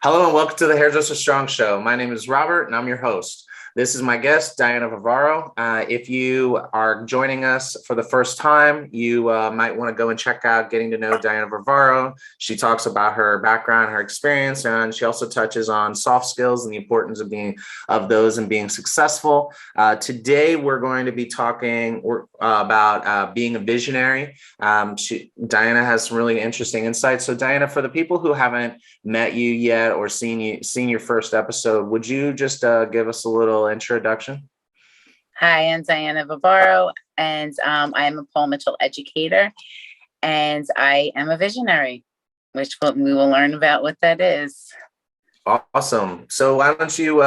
Hello and welcome to the Hairdresser Strong Show. My name is Robert and I'm your host. This is my guest, Diana Varvaro. If you are joining us for the first time, you might want to go and check out Getting to Know Diana Varvaro. She talks about her background, her experience, and she also touches on soft skills and the importance of those and being successful. Today, we're going to be talking about being a visionary. Diana has some really interesting insights. So, Diana, for the people who haven't met you yet or seen your first episode, would you just give us a little introduction? Hi, I'm Diana Varvaro, and I am a Paul Mitchell educator, and I am a visionary, which we will learn about what that is. Awesome. So why don't you,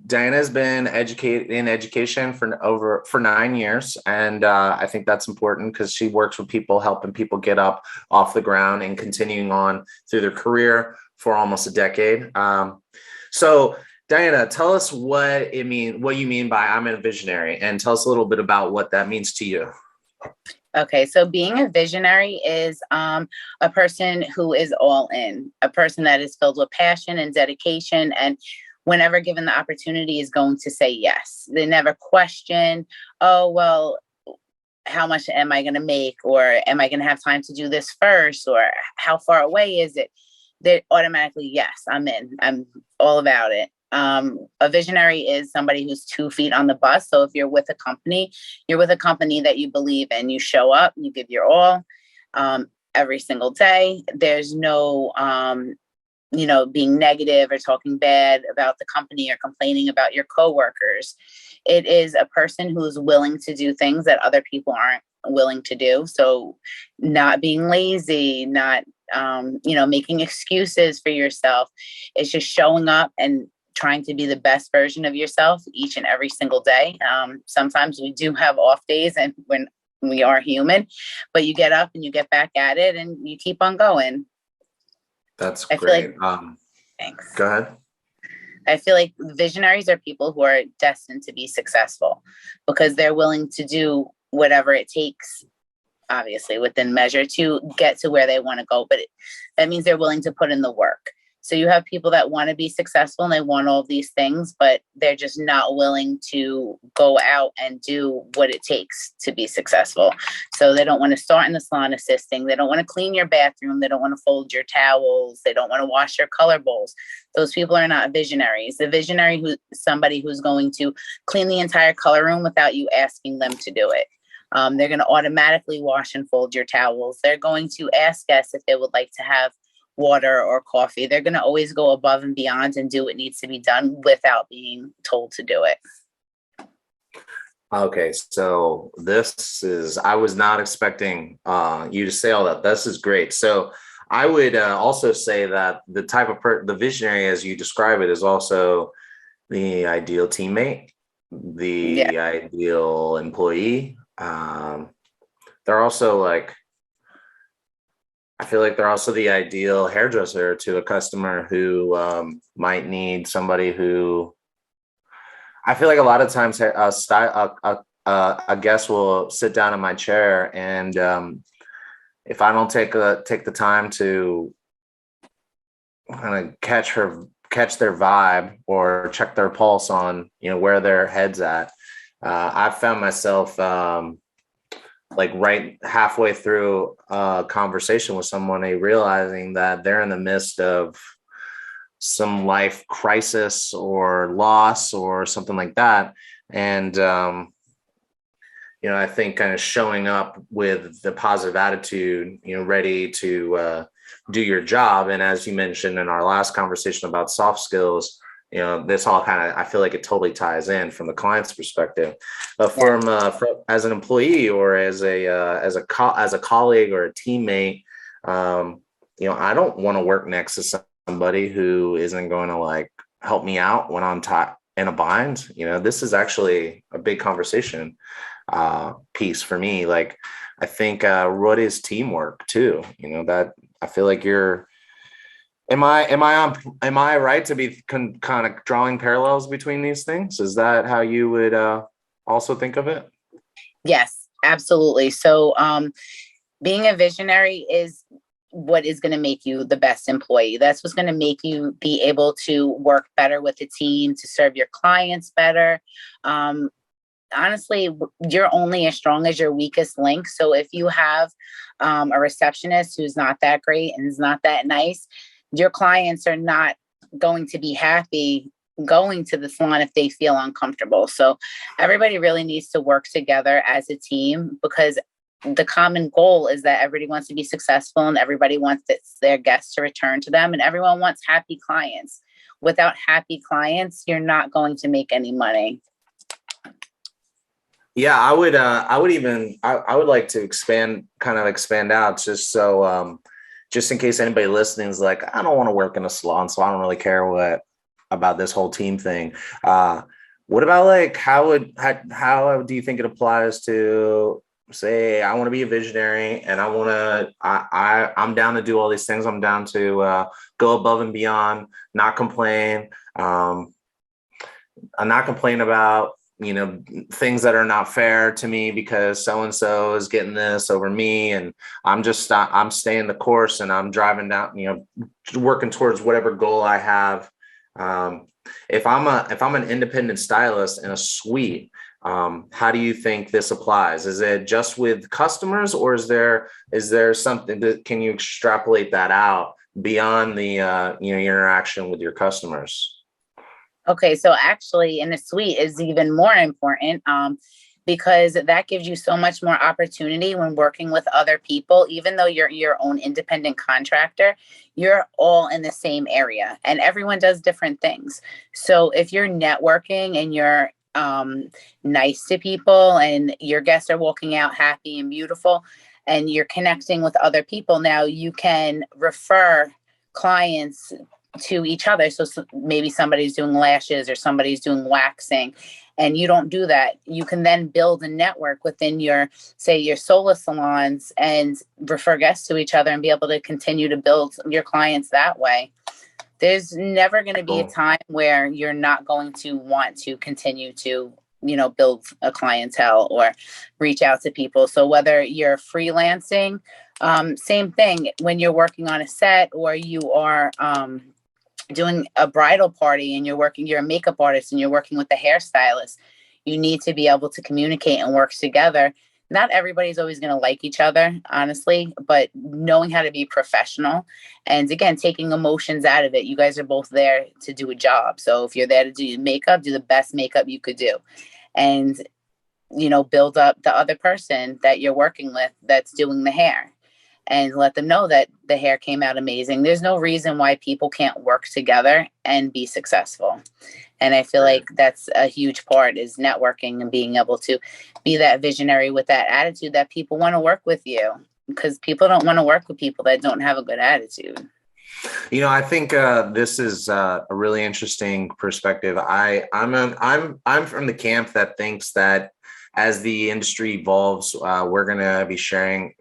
Diana's been in education for 9 years. And I think that's important because she works with people, helping people get up off the ground and continuing on through their career for almost a decade. So Diana, tell us what you mean by I'm a visionary, and tell us a little bit about what that means to you. Okay, so being a visionary is a person who is all in, a person that is filled with passion and dedication, and whenever given the opportunity is going to say yes. They never question, oh, well, how much am I going to make? Or am I going to have time to do this first? Or how far away is it? They're automatically, yes, I'm in. I'm all about it. A visionary is somebody who's 2 feet on the bus. So if you're with a company, you're with a company that you believe in. You show up, you give your all every single day. There's no, being negative or talking bad about the company or complaining about your coworkers. It is a person who's willing to do things that other people aren't willing to do. So not being lazy, not, making excuses for yourself. It's just showing up and trying to be the best version of yourself each and every single day. Sometimes we do have off days and when we are human, but you get up and you get back at it and you keep on going. That's great. Thanks. Go ahead. I feel like visionaries are people who are destined to be successful because they're willing to do whatever it takes, obviously within measure, to get to where they want to go. But that means they're willing to put in the work. So you have people that want to be successful and they want all of these things, but they're just not willing to go out and do what it takes to be successful. So they don't want to start in the salon assisting. They don't want to clean your bathroom. They don't want to fold your towels. They don't want to wash your color bowls. Those people are not visionaries. The visionary is somebody who's going to clean the entire color room without you asking them to do it. They're going to automatically wash and fold your towels. They're going to ask us if they would like to have water or coffee. They're going to always go above and beyond and do what needs to be done without being told to do it. Okay, so I was not expecting you to say all that. This is great. So I would also say that the type of the visionary, as you describe it, is also the ideal teammate, the ideal employee. They're also I feel like they're also the ideal hairdresser to a customer who might need somebody who. I feel like a lot of times a guest will sit down in my chair, and if I don't take the time to kind of catch their vibe or check their pulse on where their head's at, I've found myself right halfway through a conversation with someone, realizing that they're in the midst of some life crisis or loss or something like that. And, I think kind of showing up with the positive attitude, ready to do your job. And as you mentioned in our last conversation about soft skills, this all kind of, I feel like it totally ties in from the client's perspective, but from as an employee or as a colleague or a teammate, I don't want to work next to somebody who isn't going to help me out when I'm in a bind. This is actually a big conversation piece for me. I think what is teamwork too? That I feel like you're. Am I right to be kind of drawing parallels between these things? Is that how you would also think of it? Yes, absolutely. So being a visionary is what is going to make you the best employee. That's what's going to make you be able to work better with the team, to serve your clients better. Honestly, you're only as strong as your weakest link. So if you have a receptionist who's not that great and is not that nice, your clients are not going to be happy going to the salon if they feel uncomfortable. So everybody really needs to work together as a team, because the common goal is that everybody wants to be successful and everybody wants their guests to return to them, and everyone wants happy clients. Without happy clients, you're not going to make any money. Yeah, I would like to expand out just so, just in case anybody listening is like, I don't want to work in a salon, so I don't really care about this whole team thing. What about like, how do you think it applies to, say, I want to be a visionary and I'm down to do all these things. I'm down to go above and beyond, not complain. I'm not complaining about, things that are not fair to me because so-and-so is getting this over me. And I'm staying the course and I'm driving down, working towards whatever goal I have. If I'm an independent stylist in a suite, how do you think this applies? Is it just with customers, or is there something that, can you extrapolate that out beyond the, your interaction with your customers? Okay, so actually in a suite is even more important, because that gives you so much more opportunity when working with other people. Even though you're your own independent contractor, you're all in the same area and everyone does different things. So if you're networking and you're nice to people and your guests are walking out happy and beautiful and you're connecting with other people, now you can refer clients to each other. So maybe somebody's doing lashes or somebody's doing waxing and you don't do that. You can then build a network within your solo salons and refer guests to each other and be able to continue to build your clients that way. There's never going to be a time where you're not going to want to continue to, build a clientele or reach out to people. So whether you're freelancing, same thing when you're working on a set, or you are doing a bridal party and you're a makeup artist and you're working with a hairstylist, you need to be able to communicate and work together. Not everybody's always going to like each other, honestly, but knowing how to be professional and, again, taking emotions out of it. You guys are both there to do a job. So if you're there to do makeup, do the best makeup you could do and, build up the other person that you're working with that's doing the hair and let them know that the hair came out amazing. There's no reason why people can't work together and be successful. And I feel like that's a huge part, is networking and being able to be that visionary with that attitude that people want to work with you, because people don't want to work with people that don't have a good attitude. I think this is a really interesting perspective. I'm from the camp that thinks that as the industry evolves, we're going to be sharing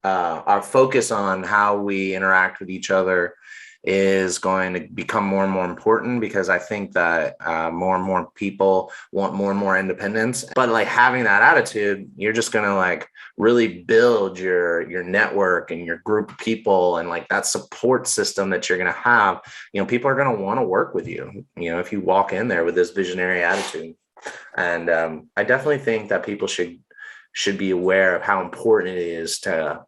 our focus on how we interact with each other is going to become more and more important, because I think that more and more people want more and more independence. But like, having that attitude, you're just going to like really build your network and your group of people, and like that support system that you're going to have. People are going to want to work with you, if you walk in there with this visionary attitude. And I definitely think that people should be aware of how important it is to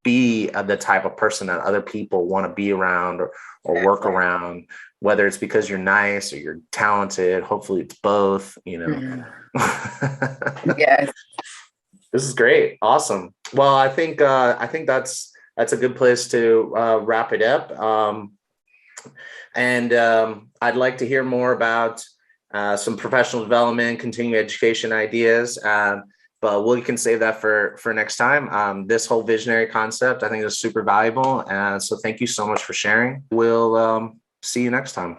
be the type of person that other people want to be around or work around, whether it's because you're nice or you're talented. Hopefully it's both, Mm-hmm. Yes. This is great. Awesome. Well, I think that's a good place to wrap it up. And I'd like to hear more about some professional development, continuing education ideas. But we can save that for next time. This whole visionary concept, I think, is super valuable. And so thank you so much for sharing. We'll see you next time.